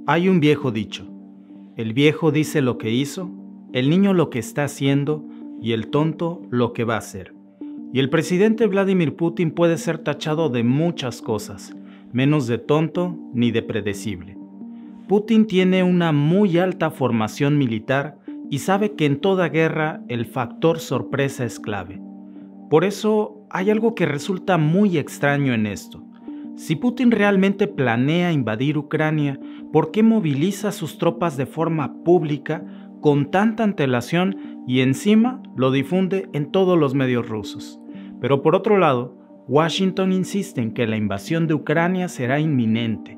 Hay un viejo dicho: el viejo dice lo que hizo, el niño lo que está haciendo y el tonto lo que va a hacer. Y el presidente Vladimir Putin puede ser tachado de muchas cosas, menos de tonto ni de predecible. Putin tiene una muy alta formación militar y sabe que en toda guerra el factor sorpresa es clave. Por eso hay algo que resulta muy extraño en esto. Si Putin realmente planea invadir Ucrania, ¿por qué moviliza sus tropas de forma pública con tanta antelación y encima lo difunde en todos los medios rusos? Pero por otro lado, Washington insiste en que la invasión de Ucrania será inminente,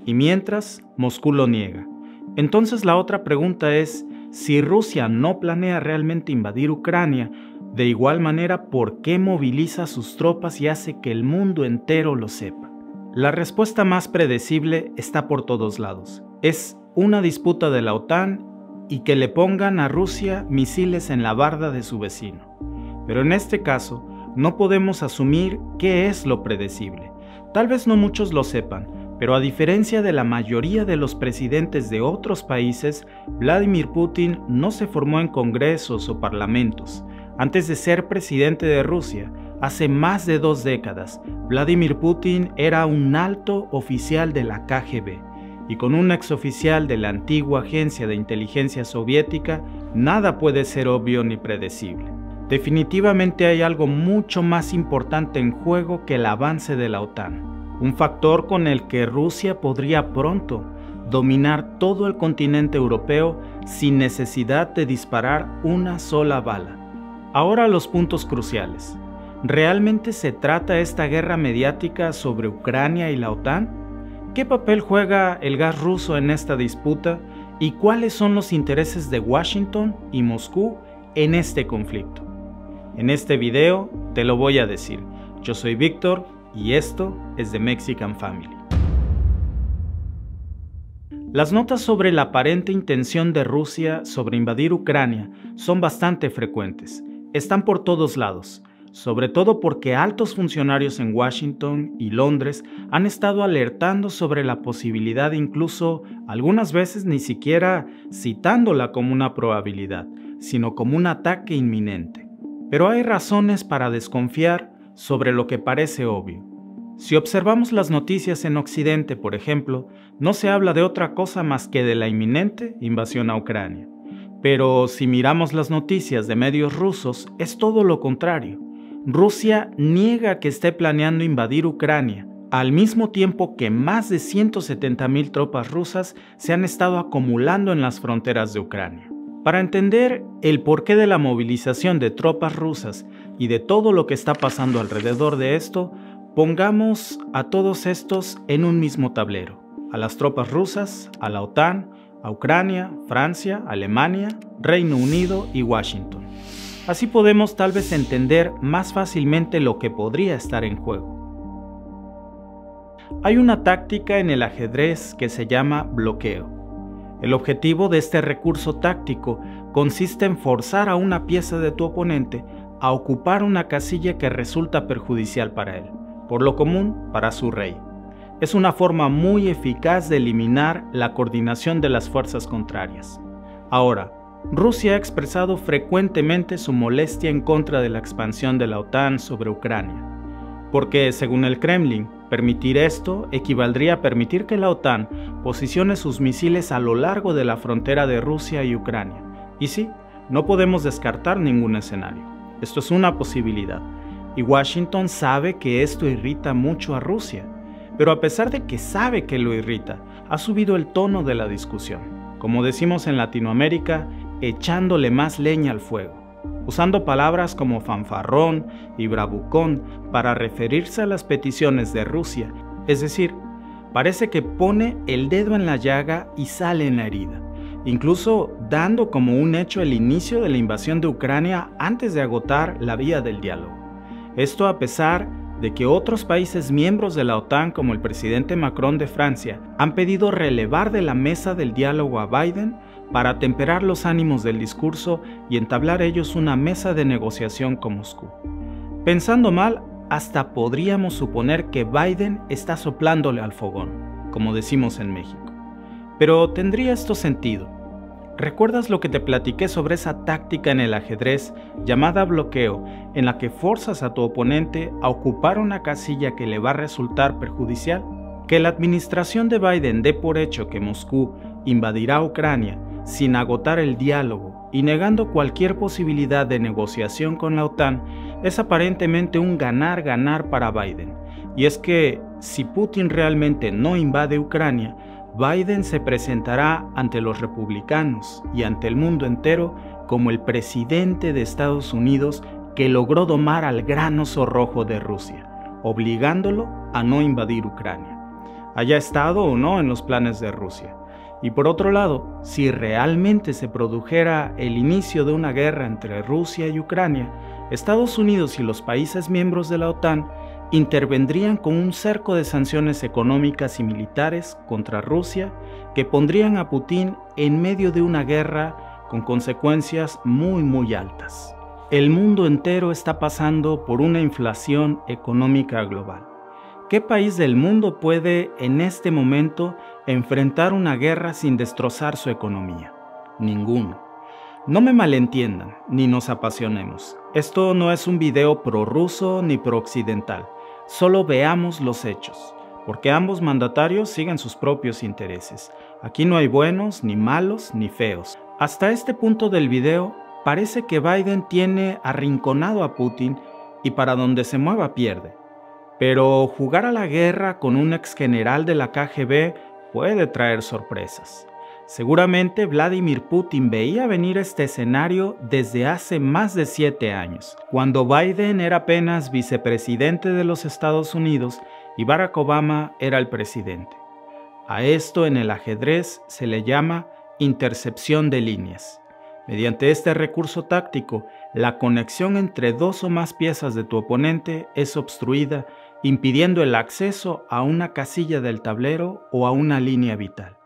y mientras, Moscú lo niega. Entonces la otra pregunta es, si Rusia no planea realmente invadir Ucrania, de igual manera, ¿por qué moviliza sus tropas y hace que el mundo entero lo sepa? La respuesta más predecible está por todos lados. Es una disputa de la OTAN y que le pongan a Rusia misiles en la barda de su vecino. Pero en este caso, no podemos asumir qué es lo predecible. Tal vez no muchos lo sepan, pero a diferencia de la mayoría de los presidentes de otros países, Vladimir Putin no se formó en congresos o parlamentos. Antes de ser presidente de Rusia, hace más de 2 décadas, Vladimir Putin era un alto oficial de la KGB, y con un exoficial de la antigua agencia de inteligencia soviética, nada puede ser obvio ni predecible. Definitivamente hay algo mucho más importante en juego que el avance de la OTAN, un factor con el que Rusia podría pronto dominar todo el continente europeo sin necesidad de disparar una sola bala. Ahora los puntos cruciales. ¿Realmente se trata esta guerra mediática sobre Ucrania y la OTAN? ¿Qué papel juega el gas ruso en esta disputa? ¿Y cuáles son los intereses de Washington y Moscú en este conflicto? En este video te lo voy a decir. Yo soy Víctor y esto es The Mexican Family. Las notas sobre la aparente intención de Rusia sobre invadir Ucrania son bastante frecuentes. Están por todos lados, sobre todo porque altos funcionarios en Washington y Londres han estado alertando sobre la posibilidad, incluso algunas veces ni siquiera citándola como una probabilidad, sino como un ataque inminente. Pero hay razones para desconfiar sobre lo que parece obvio. Si observamos las noticias en Occidente, por ejemplo, no se habla de otra cosa más que de la inminente invasión a Ucrania. Pero si miramos las noticias de medios rusos, es todo lo contrario. Rusia niega que esté planeando invadir Ucrania, al mismo tiempo que más de 170,000 tropas rusas se han estado acumulando en las fronteras de Ucrania. Para entender el porqué de la movilización de tropas rusas y de todo lo que está pasando alrededor de esto, pongamos a todos estos en un mismo tablero: a las tropas rusas, a la OTAN, a Ucrania, Francia, Alemania, Reino Unido y Washington. Así podemos tal vez entender más fácilmente lo que podría estar en juego. Hay una táctica en el ajedrez que se llama bloqueo. El objetivo de este recurso táctico consiste en forzar a una pieza de tu oponente a ocupar una casilla que resulta perjudicial para él, por lo común para su rey. Es una forma muy eficaz de eliminar la coordinación de las fuerzas contrarias. Ahora, Rusia ha expresado frecuentemente su molestia en contra de la expansión de la OTAN sobre Ucrania, porque, según el Kremlin, permitir esto equivaldría a permitir que la OTAN posicione sus misiles a lo largo de la frontera de Rusia y Ucrania. Y sí, no podemos descartar ningún escenario. Esto es una posibilidad. Y Washington sabe que esto irrita mucho a Rusia. Pero a pesar de que sabe que lo irrita, ha subido el tono de la discusión. Como decimos en Latinoamérica, echándole más leña al fuego, usando palabras como fanfarrón y bravucón para referirse a las peticiones de Rusia. Es decir, parece que pone el dedo en la llaga y sale en la herida, incluso dando como un hecho el inicio de la invasión de Ucrania antes de agotar la vía del diálogo. Esto a pesar de que otros países miembros de la OTAN, como el presidente Macron de Francia, han pedido relevar de la mesa del diálogo a Biden para temperar los ánimos del discurso y entablar ellos una mesa de negociación con Moscú. Pensando mal, hasta podríamos suponer que Biden está soplándole al fogón, como decimos en México. Pero ¿tendría esto sentido? ¿Recuerdas lo que te platiqué sobre esa táctica en el ajedrez llamada bloqueo, en la que forzas a tu oponente a ocupar una casilla que le va a resultar perjudicial? Que la administración de Biden dé por hecho que Moscú invadirá Ucrania sin agotar el diálogo y negando cualquier posibilidad de negociación con la OTAN es aparentemente un ganar-ganar para Biden. Y es que si Putin realmente no invade Ucrania, Biden se presentará ante los republicanos y ante el mundo entero como el presidente de Estados Unidos que logró domar al gran oso rojo de Rusia, obligándolo a no invadir Ucrania, haya estado o no en los planes de Rusia. Y por otro lado, si realmente se produjera el inicio de una guerra entre Rusia y Ucrania, Estados Unidos y los países miembros de la OTAN intervendrían con un cerco de sanciones económicas y militares contra Rusia que pondrían a Putin en medio de una guerra con consecuencias muy altas. El mundo entero está pasando por una inflación económica global. ¿Qué país del mundo puede en este momento enfrentar una guerra sin destrozar su economía? Ninguno. No me malentiendan ni nos apasionemos. Esto no es un video prorruso ni prooccidental. Solo veamos los hechos, porque ambos mandatarios siguen sus propios intereses. Aquí no hay buenos, ni malos, ni feos. Hasta este punto del video, parece que Biden tiene arrinconado a Putin y para donde se mueva pierde. Pero jugar a la guerra con un ex general de la KGB puede traer sorpresas. Seguramente Vladimir Putin veía venir este escenario desde hace más de 7 años, cuando Biden era apenas vicepresidente de los Estados Unidos y Barack Obama era el presidente. A esto en el ajedrez se le llama intercepción de líneas. Mediante este recurso táctico, la conexión entre dos o más piezas de tu oponente es obstruida, impidiendo el acceso a una casilla del tablero o a una línea vital.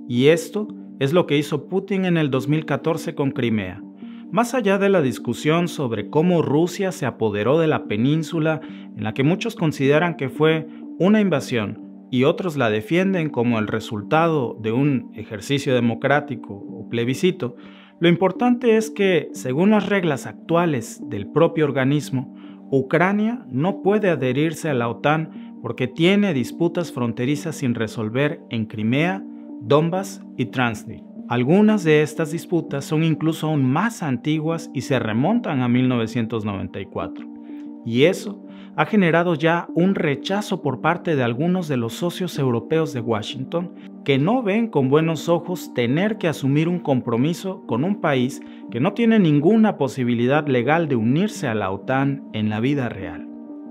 Y esto es lo que hizo Putin en el 2014 con Crimea. Más allá de la discusión sobre cómo Rusia se apoderó de la península, en la que muchos consideran que fue una invasión y otros la defienden como el resultado de un ejercicio democrático o plebiscito, lo importante es que, según las reglas actuales del propio organismo, Ucrania no puede adherirse a la OTAN porque tiene disputas fronterizas sin resolver en Crimea, Donbass y Transnistria. Algunas de estas disputas son incluso aún más antiguas y se remontan a 1994. Y eso ha generado ya un rechazo por parte de algunos de los socios europeos de Washington que no ven con buenos ojos tener que asumir un compromiso con un país que no tiene ninguna posibilidad legal de unirse a la OTAN en la vida real.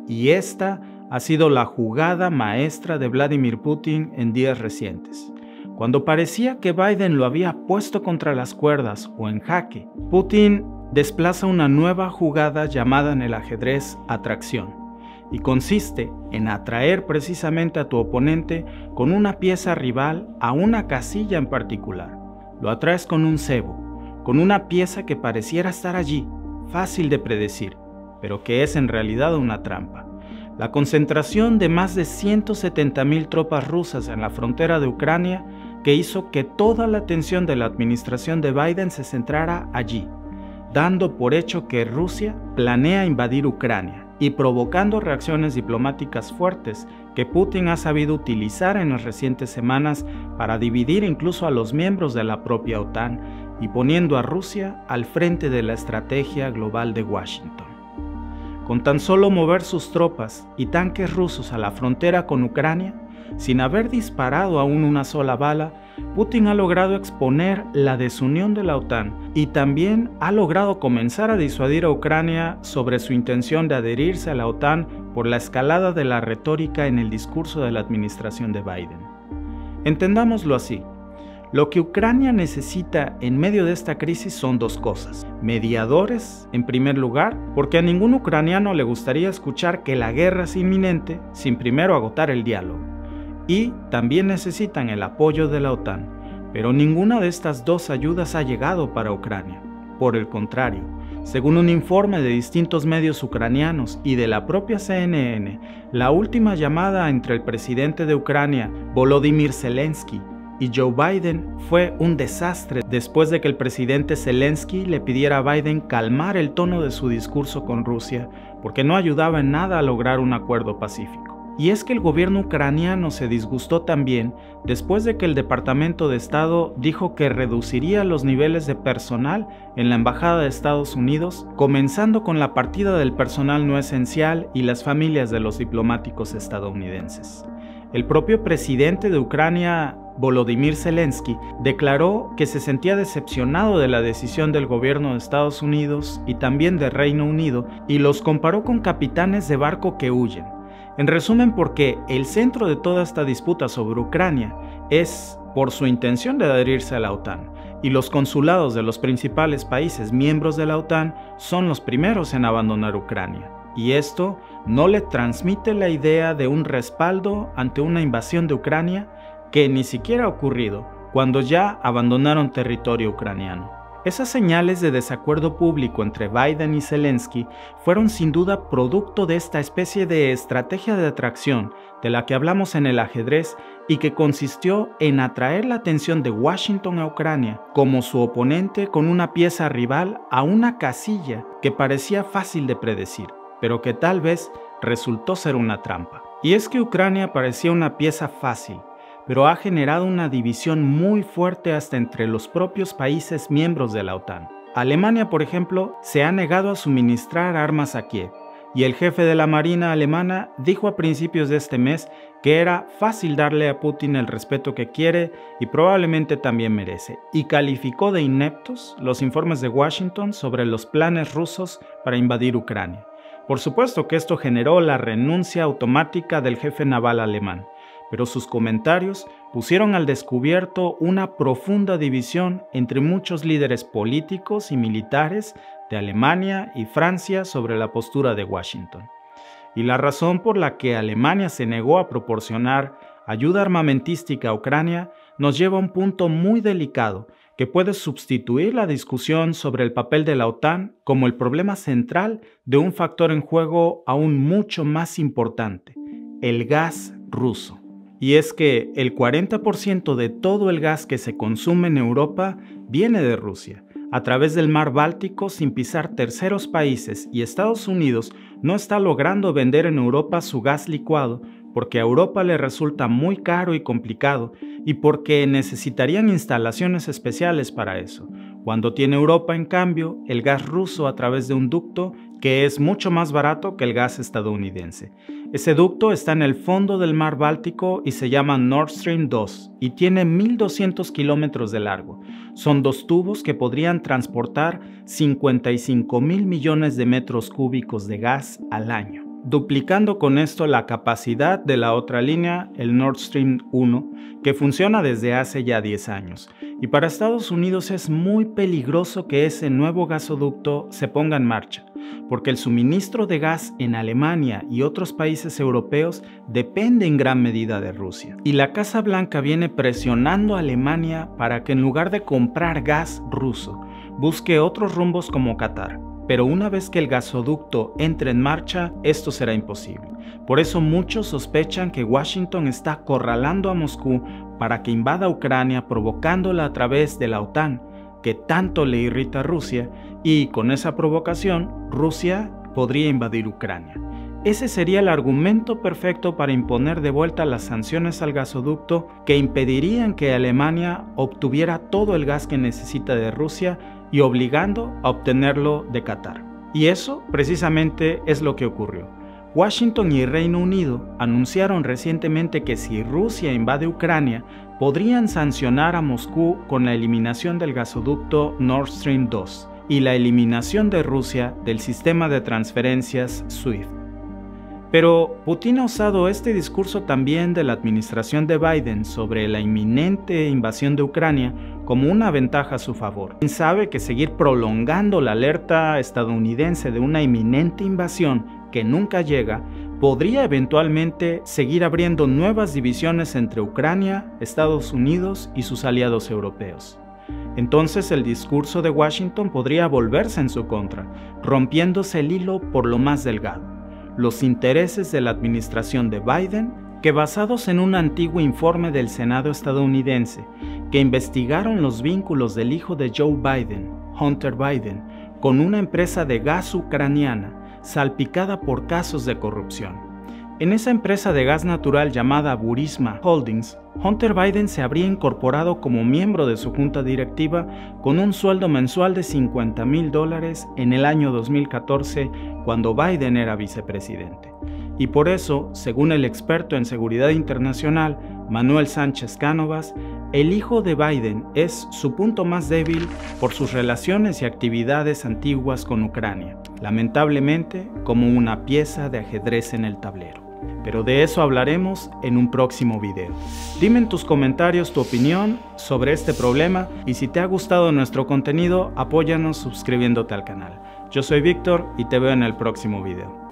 Y esta ha sido la jugada maestra de Vladimir Putin en días recientes. Cuando parecía que Biden lo había puesto contra las cuerdas o en jaque, Putin desplaza una nueva jugada llamada en el ajedrez atracción, y consiste en atraer precisamente a tu oponente con una pieza rival a una casilla en particular. Lo atraes con un cebo, con una pieza que pareciera estar allí, fácil de predecir, pero que es en realidad una trampa. La concentración de más de 170,000 tropas rusas en la frontera de Ucrania que hizo que toda la atención de la administración de Biden se centrara allí, dando por hecho que Rusia planea invadir Ucrania y provocando reacciones diplomáticas fuertes que Putin ha sabido utilizar en las recientes semanas para dividir incluso a los miembros de la propia OTAN y poniendo a Rusia al frente de la estrategia global de Washington. Con tan solo mover sus tropas y tanques rusos a la frontera con Ucrania, sin haber disparado aún una sola bala, Putin ha logrado exponer la desunión de la OTAN y también ha logrado comenzar a disuadir a Ucrania sobre su intención de adherirse a la OTAN por la escalada de la retórica en el discurso de la administración de Biden. Entendámoslo así. Lo que Ucrania necesita en medio de esta crisis son dos cosas. Mediadores, en primer lugar, porque a ningún ucraniano le gustaría escuchar que la guerra es inminente sin primero agotar el diálogo. Y también necesitan el apoyo de la OTAN, pero ninguna de estas dos ayudas ha llegado para Ucrania. Por el contrario, según un informe de distintos medios ucranianos y de la propia CNN, la última llamada entre el presidente de Ucrania, Volodymyr Zelensky, y Joe Biden fue un desastre después de que el presidente Zelensky le pidiera a Biden calmar el tono de su discurso con Rusia, porque no ayudaba en nada a lograr un acuerdo pacífico. Y es que el gobierno ucraniano se disgustó también después de que el Departamento de Estado dijo que reduciría los niveles de personal en la Embajada de Estados Unidos, comenzando con la partida del personal no esencial y las familias de los diplomáticos estadounidenses. El propio presidente de Ucrania, Volodymyr Zelensky, declaró que se sentía decepcionado de la decisión del gobierno de Estados Unidos y también del Reino Unido, y los comparó con capitanes de barco que huyen. En resumen, porque el centro de toda esta disputa sobre Ucrania es por su intención de adherirse a la OTAN, y los consulados de los principales países miembros de la OTAN son los primeros en abandonar Ucrania. Y esto no le transmite la idea de un respaldo ante una invasión de Ucrania que ni siquiera ha ocurrido cuando ya abandonaron territorio ucraniano. Esas señales de desacuerdo público entre Biden y Zelensky fueron sin duda producto de esta especie de estrategia de atracción de la que hablamos en el ajedrez y que consistió en atraer la atención de Washington a Ucrania como su oponente con una pieza rival a una casilla que parecía fácil de predecir, pero que tal vez resultó ser una trampa. Y es que Ucrania parecía una pieza fácil, pero ha generado una división muy fuerte hasta entre los propios países miembros de la OTAN. Alemania, por ejemplo, se ha negado a suministrar armas a Kiev, y el jefe de la Marina alemana dijo a principios de este mes que era fácil darle a Putin el respeto que quiere y probablemente también merece, y calificó de ineptos los informes de Washington sobre los planes rusos para invadir Ucrania. Por supuesto que esto generó la renuncia automática del jefe naval alemán, pero sus comentarios pusieron al descubierto una profunda división entre muchos líderes políticos y militares de Alemania y Francia sobre la postura de Washington. Y la razón por la que Alemania se negó a proporcionar ayuda armamentística a Ucrania nos lleva a un punto muy delicado que puede sustituir la discusión sobre el papel de la OTAN como el problema central de un factor en juego aún mucho más importante: el gas ruso. Y es que el 40% de todo el gas que se consume en Europa viene de Rusia, a través del mar Báltico sin pisar terceros países, y Estados Unidos no está logrando vender en Europa su gas licuado porque a Europa le resulta muy caro y complicado y porque necesitarían instalaciones especiales para eso, cuando tiene Europa, en cambio, el gas ruso a través de un ducto que es mucho más barato que el gas estadounidense. Ese ducto está en el fondo del mar Báltico y se llama Nord Stream 2 y tiene 1.200 kilómetros de largo. Son dos tubos que podrían transportar 55.000 millones de metros cúbicos de gas al año, duplicando con esto la capacidad de la otra línea, el Nord Stream 1, que funciona desde hace ya 10 años. Y para Estados Unidos es muy peligroso que ese nuevo gasoducto se ponga en marcha, porque el suministro de gas en Alemania y otros países europeos depende en gran medida de Rusia. Y la Casa Blanca viene presionando a Alemania para que en lugar de comprar gas ruso, busque otros rumbos como Qatar. Pero una vez que el gasoducto entre en marcha, esto será imposible. Por eso muchos sospechan que Washington está acorralando a Moscú para que invada Ucrania, provocándola a través de la OTAN, que tanto le irrita a Rusia, y con esa provocación, Rusia podría invadir Ucrania. Ese sería el argumento perfecto para imponer de vuelta las sanciones al gasoducto que impedirían que Alemania obtuviera todo el gas que necesita de Rusia y obligando a obtenerlo de Qatar. Y eso precisamente es lo que ocurrió. Washington y Reino Unido anunciaron recientemente que si Rusia invade Ucrania, podrían sancionar a Moscú con la eliminación del gasoducto Nord Stream 2 y la eliminación de Rusia del sistema de transferencias SWIFT. Pero Putin ha usado este discurso también de la administración de Biden sobre la inminente invasión de Ucrania como una ventaja a su favor. Sabe que seguir prolongando la alerta estadounidense de una inminente invasión que nunca llega podría eventualmente seguir abriendo nuevas divisiones entre Ucrania, Estados Unidos y sus aliados europeos. Entonces el discurso de Washington podría volverse en su contra, rompiéndose el hilo por lo más delgado: los intereses de la administración de Biden que basados en un antiguo informe del Senado estadounidense, que investigaron los vínculos del hijo de Joe Biden, Hunter Biden, con una empresa de gas ucraniana salpicada por casos de corrupción. En esa empresa de gas natural llamada Burisma Holdings, Hunter Biden se habría incorporado como miembro de su junta directiva con un sueldo mensual de $50,000 en el año 2014, cuando Biden era vicepresidente. Y por eso, según el experto en seguridad internacional, Manuel Sánchez Cánovas, el hijo de Biden es su punto más débil por sus relaciones y actividades antiguas con Ucrania, lamentablemente como una pieza de ajedrez en el tablero. Pero de eso hablaremos en un próximo video. Dime en tus comentarios tu opinión sobre este problema y si te ha gustado nuestro contenido, apóyanos suscribiéndote al canal. Yo soy Víctor y te veo en el próximo video.